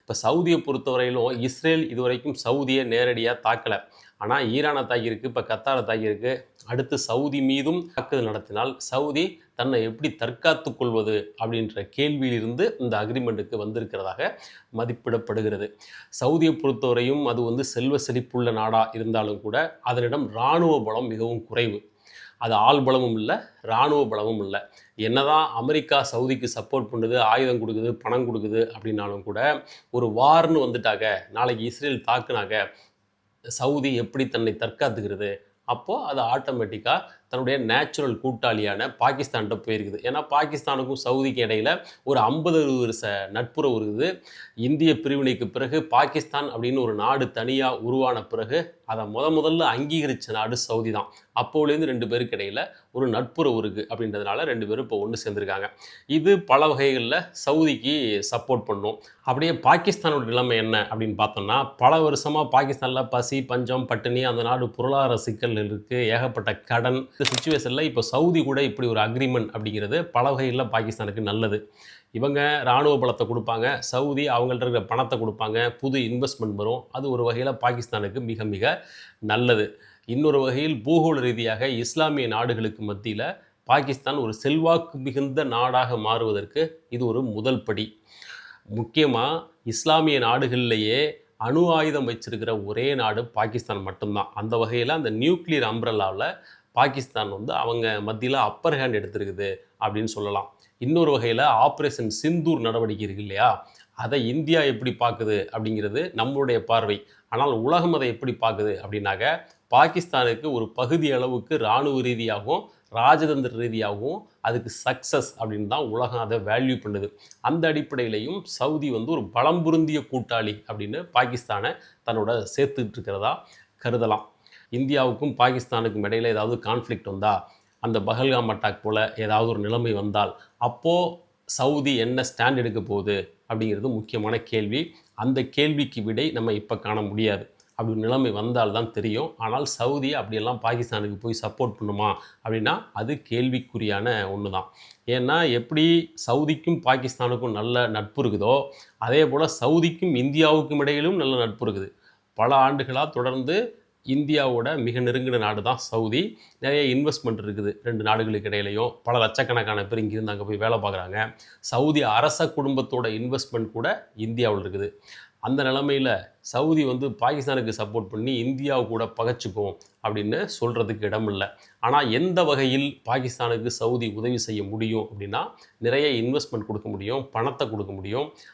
இப்போ சவுதியை பொறுத்தவரையிலும் இஸ்ரேல் இதுவரைக்கும் சவுதியை நேரடியாக தாக்கலை. ஆனால் ஈரானை தாக்கியிருக்கு, இப்போ கத்தாரை தாக்கியிருக்கு. அடுத்து சவுதி மீதும் தாக்குதல் நடத்தினால் சவுதி தன்னை எப்படி தற்காத்து கொள்வது அப்படின்ற கேள்வியிலிருந்து இந்த அக்ரிமெண்ட்டுக்கு வந்திருக்கிறதாக மதிப்பிடப்படுகிறது. சவுதியை பொறுத்தவரையும் அது செல்வ செழிப்புள்ள நாடாக இருந்தாலும் கூட அதனிடம் இராணுவ பலம் மிகவும் குறைவு. அது ஆள் பலமும் இல்லை, இராணுவ பலமும் இல்லை. என்னதான் அமெரிக்கா சவுதிக்கு சப்போர்ட் பண்ணுது, ஆயுதம் கொடுக்குது, பணம் கொடுக்குது அப்படின்னாலும் கூட ஒரு வார்னு வந்துட்டாங்க, நாளைக்கு இஸ்ரேல் தாக்குனாங்க, சவுதி எப்படி தன்னை தற்காத்துக்கிறது? அப்போது அது ஆட்டோமேட்டிக்காக தன்னுடைய நேச்சுரல் கூட்டாளியான பாகிஸ்தான்கிட்ட போயிருக்குது. ஏன்னா பாகிஸ்தானுக்கும் சவுதிக்கும் இடையில் ஒரு 50-60 வருஷ நட்புறவு இருக்குது. இந்திய பிரிவினைக்கு பிறகு பாகிஸ்தான் அப்படின்னு ஒரு நாடு தனியாக உருவான பிறகு அதை முதல்ல அங்கீகரித்த நாடு சவுதி தான். அப்போலேருந்து 2 பேருக்கு இடையில் ஒரு நட்புறவு இருக்குது. அப்படின்றதுனால 2 பேரும் இப்போ ஒன்று சேர்ந்துருக்காங்க. இது பல வகைகளில் சவுதிக்கு சப்போர்ட் பண்ணும். அப்படியே பாகிஸ்தானோட நிலைமை என்ன அப்படின்னு பார்த்தோம்னா, பல வருஷமாக பாகிஸ்தானில் பசி, பஞ்சம், பட்டினி, அந்த நாடு பொருளாதார சிக்கல் இருக்குது, ஏகப்பட்ட கடன். இந்த சிச்சுவேஷனில் இப்போ சவுதி கூட இப்படி ஒரு அக்ரிமெண்ட் அப்படிங்கிறது பல வகைகளில் பாகிஸ்தானுக்கு நல்லது. இவங்க இராணுவ பலத்தை கொடுப்பாங்க, சவுதி அவங்கள்ட்ட இருக்கிற பணத்தை கொடுப்பாங்க, புது இன்வெஸ்ட்மெண்ட் வரும். அது ஒரு வகையில் பாகிஸ்தானுக்கு மிக மிக நல்லது. இன்னொரு வகையில் பூகோள ரீதியாக இஸ்லாமிய நாடுகளுக்கு மத்தியில் பாகிஸ்தான் ஒரு செல்வாக்கு மிகுந்த நாடாக மாறுவதற்கு இது ஒரு முதல் படி. முக்கியமாக இஸ்லாமிய நாடுகளிலேயே அணு ஆயுதம் வச்சிருக்கிற ஒரே நாடு பாகிஸ்தான் மட்டும்தான். அந்த வகையில் அந்த நியூக்ளியர் அம்ப்ரெல்லாவில் பாகிஸ்தான் அவங்க மத்தியில் அப்பர் ஹேண்ட் எடுத்திருக்குது அப்படின்னு சொல்லலாம். இன்னொரு வகையில் ஆப்ரேஷன் சிந்தூர் நடவடிக்கை இருக்கு இல்லையா, அதை இந்தியா எப்படி பார்க்குது அப்படிங்கிறது நம்மளுடைய பார்வை. ஆனால் உலகம் அதை எப்படி பார்க்குது அப்படின்னாக்க, பாகிஸ்தானுக்கு ஒரு பகுதி அளவுக்கு இராணுவ ரீதியாகவும் ராஜதந்திர ரீதியாகவும் அதுக்கு சக்ஸஸ் அப்படின்னு தான் உலகம் அதை வேல்யூ பண்ணுது. அந்த அடிப்படையிலையும் சவுதி ஒரு பலம் பொருந்திய கூட்டாளி அப்படின்னு பாகிஸ்தானை தன்னோட சேர்த்துக்கிட்டு இருக்கிறதா கருதலாம். இந்தியாவுக்கும் பாகிஸ்தானுக்கும் இடையில் ஏதாவது கான்ஃப்ளிக்ட் வந்தால், அந்த பஹல்காம் அட்டாக் போல் ஏதாவது ஒரு நிலைமை வந்தால், அப்போது சவுதி என்ன ஸ்டாண்ட் எடுக்க போகுது அப்படிங்கிறது முக்கியமான கேள்வி. அந்த கேள்விக்கு விடை நம்ம இப்போ காண முடியாது. அப்படி நிலைமை வந்தால் தான் தெரியும். ஆனால் சவுதி அப்படியெல்லாம் பாகிஸ்தானுக்கு போய் சப்போர்ட் பண்ணுமா அப்படின்னா அது கேள்விக்குறியான ஒன்று தான். ஏன்னா எப்படி சவுதிக்கும் பாகிஸ்தானுக்கும் நல்ல நட்பு இருக்குதோ, அதே போல் சவுதிக்கும் இந்தியாவுக்கும் இடையிலும் நல்ல நட்பு இருக்குது. பல ஆண்டுகளாக தொடர்ந்து இந்தியாவோட மிக நெருங்கின நாடு தான் சவுதி. நிறைய இன்வெஸ்ட்மெண்ட் இருக்குது 2 நாடுகளுக்கு இடையிலையும். பல லட்சக்கணக்கான பேர் இங்கிருந்து அங்கே போய் வேலை பார்க்குறாங்க. சவுதி அரச குடும்பத்தோட இன்வெஸ்ட்மெண்ட் கூட இந்தியாவில் இருக்குது. அந்த நிலைமையில் சவுதி பாகிஸ்தானுக்கு சப்போர்ட் பண்ணி இந்தியாவை கூட பகைச்சிக்கும் அப்படின்னு சொல்கிறதுக்கு இடம் இல்லை. ஆனால் எந்த வகையில் பாகிஸ்தானுக்கு சவுதி உதவி செய்ய முடியும் அப்படின்னா, நிறைய இன்வெஸ்ட்மெண்ட் கொடுக்க முடியும், பணத்தை கொடுக்க முடியும்.